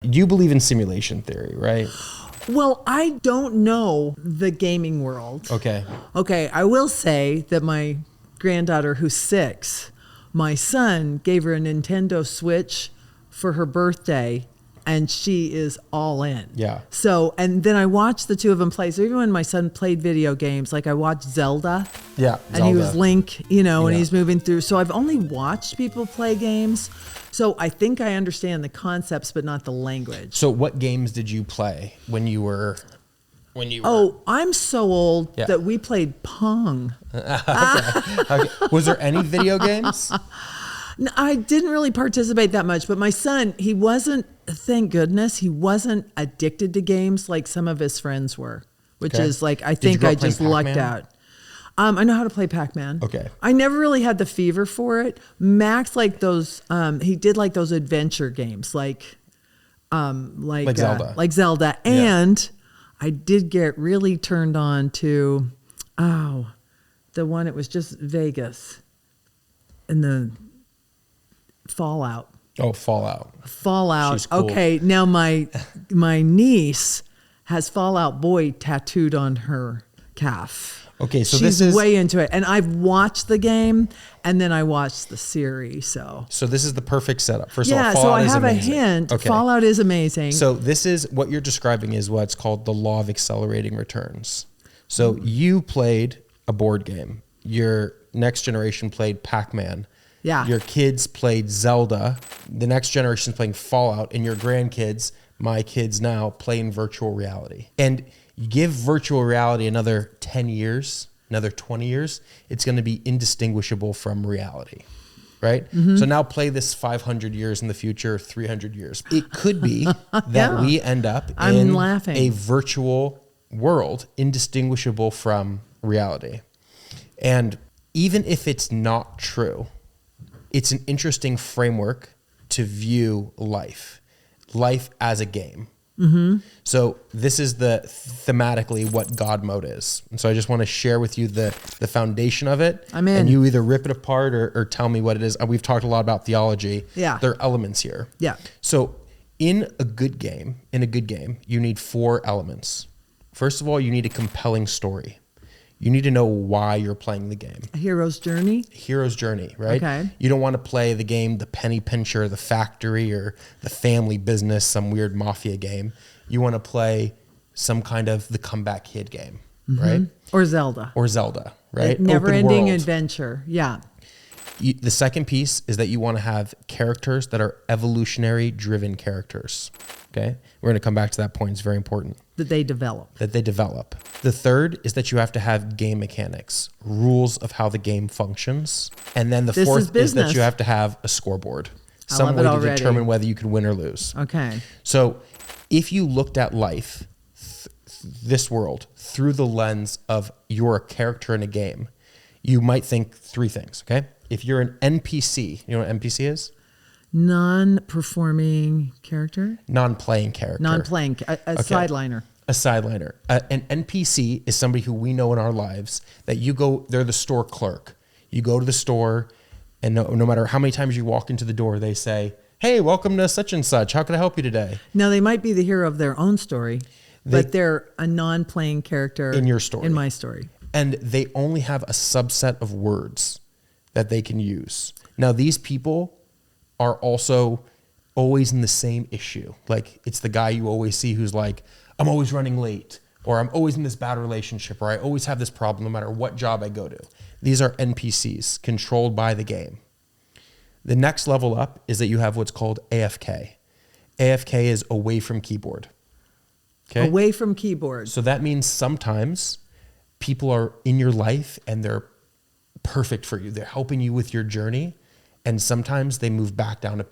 You believe in simulation theory, right? Well, I don't know the gaming world. Okay. Okay, I will say that my granddaughter, who's 6, my son gave her a Nintendo Switch for her birthday, and she is all in. Yeah. So, and then I watched the two of them play. So even when my son played video games, like I watched Zelda. Yeah. And he was Link, and Yeah. he's moving through. So I've only watched people play games. So I think I understand the concepts, but not the language. So what games did you play when you were? Oh, I'm so old Yeah. that we played Pong. Okay. Was there any video games? No, I didn't really participate that much, but my son, he wasn't, thank goodness, he wasn't addicted to games like some of his friends were, which Okay. is like, I Did you think grow I up playing just lucked Pac-Man? out. I know how to play Pac-Man. Okay. I never really had the fever for it. Max liked those, he did like those adventure games, like Zelda. Like Zelda. Yeah. And I did get really turned on to, the one, it was just Vegas and the Fallout. Oh, Fallout. Fallout. She's cool. Okay, now my niece has Fallout Boy tattooed on her calf. Okay, so she's this is way into it, and I've watched the game, and then I watched the series. So this is the perfect setup. First of all, yeah, Fallout so I is have amazing. a hint. Okay. Fallout is amazing. So this is what you're describing is what's called the law of accelerating returns. So you played a board game. Your next generation played Pac-Man. Yeah. Your kids played Zelda. The next generation's playing Fallout, and your grandkids, my kids now, play in virtual reality. And you give virtual reality another 10 years, another 20 years, it's going to be indistinguishable from reality. Right? Mm-hmm. So now play this 500 years in the future, 300 years. It could be that we end up in a virtual world indistinguishable from reality. And even if it's not true, it's an interesting framework to view life as a game. Mm-hmm. So this is thematically what God mode is. And so I just want to share with you the foundation of it. I'm in. And you either rip it apart or tell me what it is. We've talked a lot about theology. Yeah. There are elements here. Yeah. So in a good game, you need 4 elements. First of all, you need a compelling story. You need to know why you're playing the game. A hero's journey? Hero's journey, right? Okay. You don't want to play the game, the penny pincher, the factory, or the family business, some weird mafia game. You want to play some kind of the comeback kid game, right? Or Zelda. Right? Never-ending world. adventure. Yeah. The second piece is that you want to have characters that are evolutionary driven characters. Okay. We're going to come back to that point. It's very important. That they develop. The third is that you have to have game mechanics, rules of how the game functions. And then the fourth is that you have to have a scoreboard, some way to determine whether you can win or lose. Okay. So if you looked at life, this world, through the lens of you're a character in a game, you might think 3 things. Okay. If you're an NPC, you know what an NPC is? Non-performing character? Non-playing character. A sideliner. A sideliner. An NPC is somebody who we know in our lives that they're the store clerk. You go to the store, and no matter how many times you walk into the door, they say, "Hey, welcome to such and such. How can I help you today?" Now, they might be the hero of their own story, but they're a non-playing character in your story. In my story. And they only have a subset of words that they can use. Now, these people are also always in the same issue. Like, it's the guy you always see who's like, "I'm always running late," or "I'm always in this bad relationship," or "I always have this problem no matter what job I go to." These are NPCs controlled by the game. The next level up is that you have what's called AFK. AFK is away from keyboard. Okay? Away from keyboard. So that means sometimes people are in your life and they're perfect for you. They're helping you with your journey. And sometimes they move back down to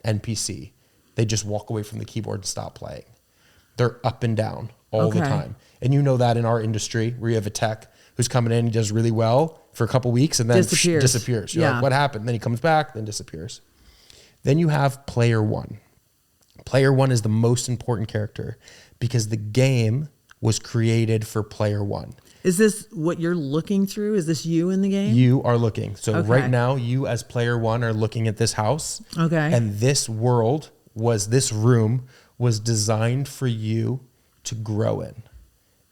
NPC. They just walk away from the keyboard and stop playing. They're up and down all the time. And you know that in our industry where you have a tech who's coming in, he does really well for a couple weeks and then disappears. You're like, what happened? Then he comes back, then disappears. Then you have player 1. Player 1 is the most important character because the game was created for player 1. Is this what you're looking through? Is this you in the game? You are looking. So right now, you as player 1 are looking at this house. Okay. And this world was this room was designed for you to grow in.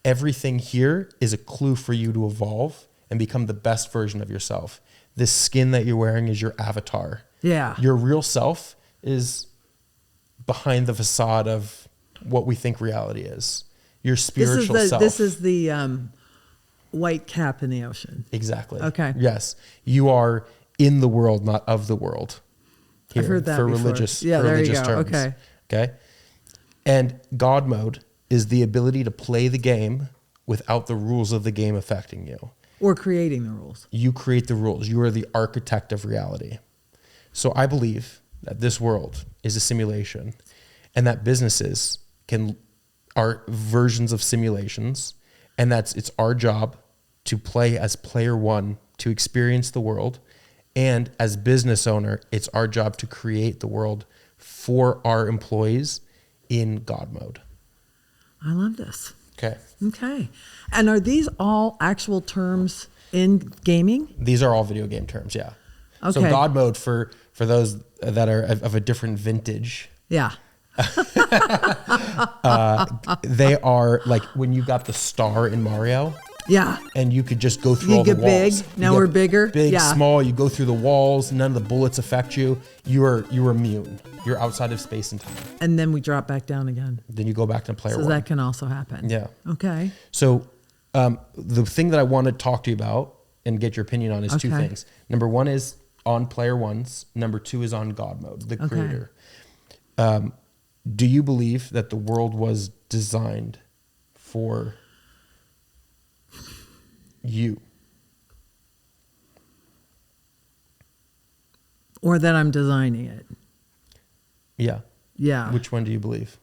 Everything here is a clue for you to evolve and become the best version of yourself. This skin that you're wearing is your avatar. Yeah. Your real self is behind the facade of what we think reality is. Your spiritual self. This is the white cap in the ocean. Exactly. Okay. Yes. You are in the world, not of the world. Here, I've heard that for before. religious, Yeah, for there religious you go. terms. Okay. Okay. And God mode is the ability to play the game without the rules of the game affecting you. Or creating the rules. You create the rules. You are the architect of reality. So I believe that this world is a simulation and that businesses are versions of simulations, and it's our job to play as player one, to experience the world. And as business owner, it's our job to create the world for our employees in God mode. I love this. Okay. Okay. And are these all actual terms in gaming? These are all video game terms, yeah. Okay. So God mode for those that are of a different vintage, Yeah. they are like when you got the star in Mario. Yeah. And you could just go through You all the get walls. big. Now we're bigger. Big, Yeah. small. You go through the walls. None of the bullets affect you. You're immune. You're outside of space and time. And then we drop back down again. Then you go back to player So one. that can also happen. Yeah. Okay. So the thing that I want to talk to you about and get your opinion on is two Okay. things. Number one is on player ones. Number two is on God mode, the creator. Do you believe that the world was designed for you? Or that I'm designing it. Yeah. Yeah. Which one do you believe?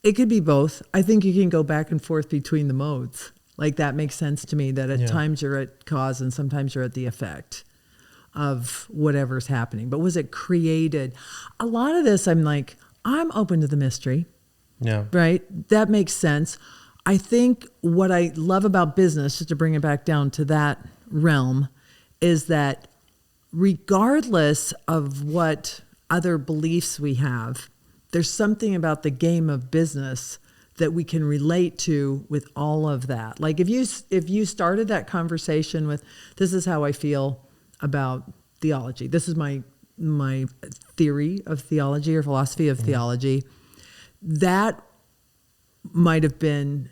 It could be both. I think you can go back and forth between the modes. Like that makes sense to me that at times you're at cause and sometimes you're at the effect of whatever's happening. But was it created? A lot of this, I'm open to the mystery. Yeah. Right? That makes sense. I think what I love about business, just to bring it back down to that realm, is that regardless of what other beliefs we have, there's something about the game of business that we can relate to with all of that. Like if you started that conversation with, this is how I feel about theology. This is my theory of theology or philosophy of theology. That might have been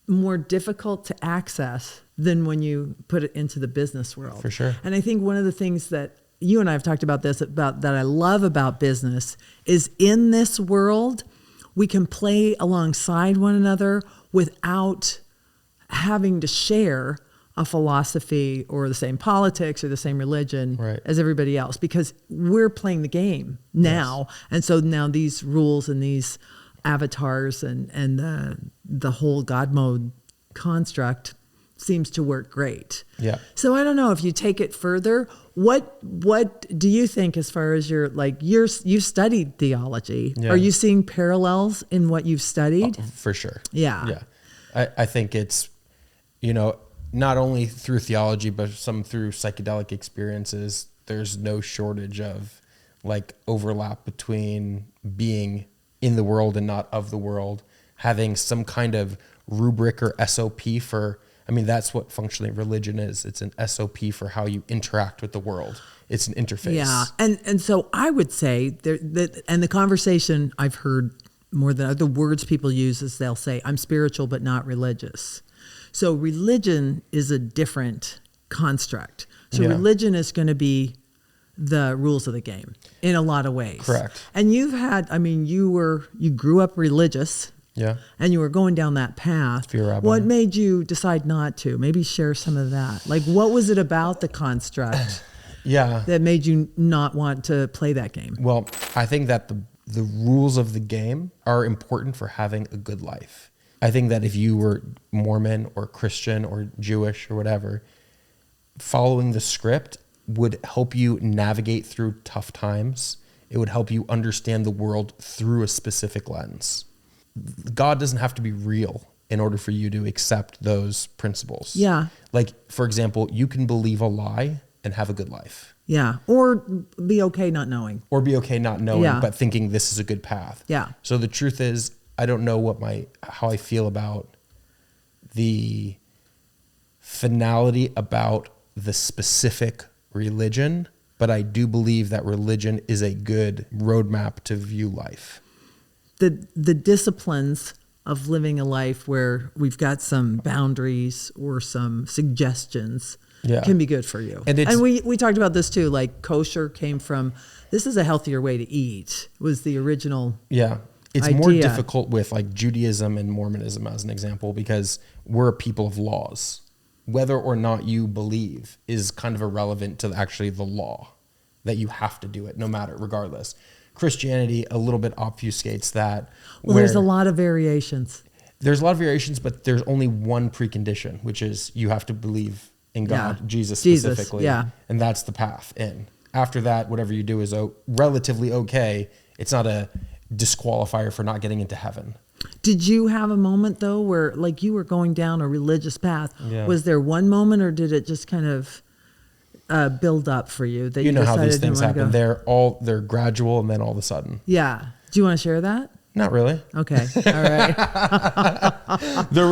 more difficult to access than when you put it into the business world. For sure. And I think one of the things that you and I have talked about that I love about business is in this world, we can play alongside one another without having to share a philosophy or the same politics or the same religion as everybody else, because we're playing the game now. Yes. And so now these rules and these avatars and the whole God mode construct seems to work great. Yeah. So I don't know if you take it further, what do you think as far as you studied theology? Yeah. Are you seeing parallels in what you've studied? For sure. Yeah. Yeah. I think it's, not only through theology, but some through psychedelic experiences, there's no shortage of overlap between being in the world and not of the world, having some kind of rubric or SOP that's what functionally religion is. It's an SOP for how you interact with the world. It's an interface. Yeah. And so I would say and the conversation I've heard more than the words people use is they'll say, I'm spiritual, but not religious. So religion is a different construct. So religion is going to be the rules of the game in a lot of ways. Correct. And you've had, you grew up religious. Yeah. And you were going down that path. Be a rabbi. What made you decide not to? Maybe share some of that. What was it about the construct that made you not want to play that game? Well, I think that the rules of the game are important for having a good life. I think that if you were Mormon or Christian or Jewish or whatever, following the script would help you navigate through tough times. It would help you understand the world through a specific lens. God doesn't have to be real in order for you to accept those principles. Yeah. For example, you can believe a lie and have a good life. Yeah. Or be okay not knowing. Or be okay not knowing, Yeah. but thinking this is a good path. Yeah. So the truth is, I don't know how I feel about the finality about the specific religion, but I do believe that religion is a good roadmap to view life. The disciplines of living a life where we've got some boundaries or some suggestions can be good for you. And we talked about this too, like kosher came from, this is a healthier way to eat, was the original It's idea. more difficult with like Judaism and Mormonism as an example, because we're a people of laws. Whether or not you believe is kind of irrelevant to actually the law, that you have to do it no matter, regardless. Christianity a little bit obfuscates that. Well, there's a lot of variations. There's a lot of variations, but there's only one precondition, which is you have to believe in God, Jesus specifically. Yeah. And that's the path in. After that, whatever you do is relatively okay. It's not a disqualifier for not getting into heaven. Did you have a moment though where like you were going down a religious path? Yeah. Was there one moment, or did it just kind of build up for you that you know how these decided things you wanna happen. go? They're gradual, and then all of a sudden. Yeah. Do you want to share that? Not really. Okay. All right. There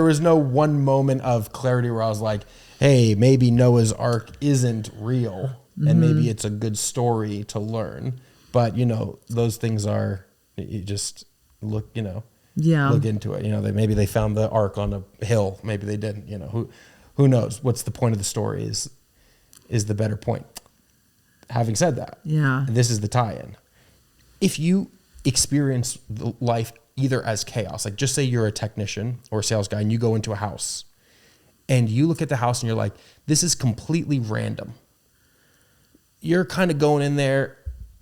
was no one moment of clarity where I was like, hey, maybe Noah's Ark isn't real, and maybe it's a good story to learn. But those things are, you just look into it. Maybe they found the ark on a hill. Maybe they didn't. Who knows? What's the point of the story is the better point. Having said that, this is the tie-in. If you experience life either as chaos, like just say you're a technician or a sales guy and you go into a house and you look at the house and you're like, this is completely random. You're kind of going in there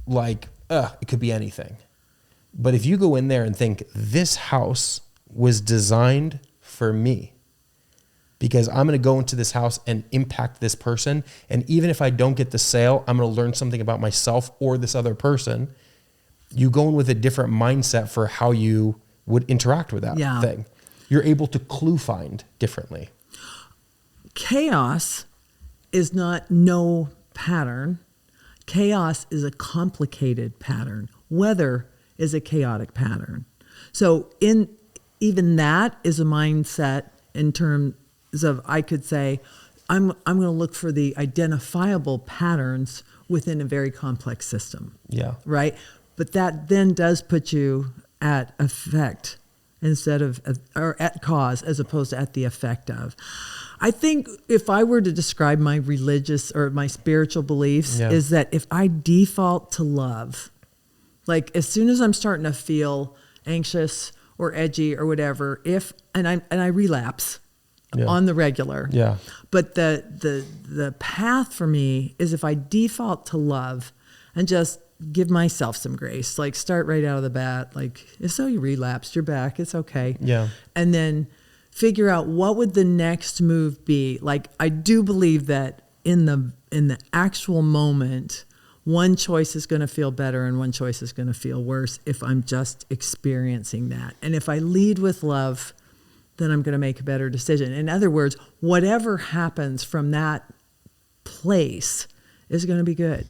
like, it could be anything. But if you go in there and think this house was designed for me, because I'm going to go into this house and impact this person. And even if I don't get the sale, I'm going to learn something about myself or this other person. You go in with a different mindset for how you would interact with that thing. You're able to clue find differently. Chaos is not no pattern. Chaos is a complicated pattern. Weather is a chaotic pattern. So even that is a mindset in terms of, I could say, I'm going to look for the identifiable patterns within a very complex system. Yeah. Right? But that then does put you at effect instead of, or at cause as opposed to at the effect of. I think if I were to describe my religious or my spiritual beliefs is that if I default to love, like as soon as I'm starting to feel anxious or edgy or whatever, and I relapse on the regular. Yeah. But the path for me is if I default to love and just give myself some grace, like start right out of the bat, like if so you relapsed, you're back, it's okay. Yeah. And then figure out what would the next move be. Like I do believe that in the actual moment, one choice is going to feel better and one choice is going to feel worse if I'm just experiencing that. And if I lead with love, then I'm going to make a better decision. In other words, whatever happens from that place is going to be good.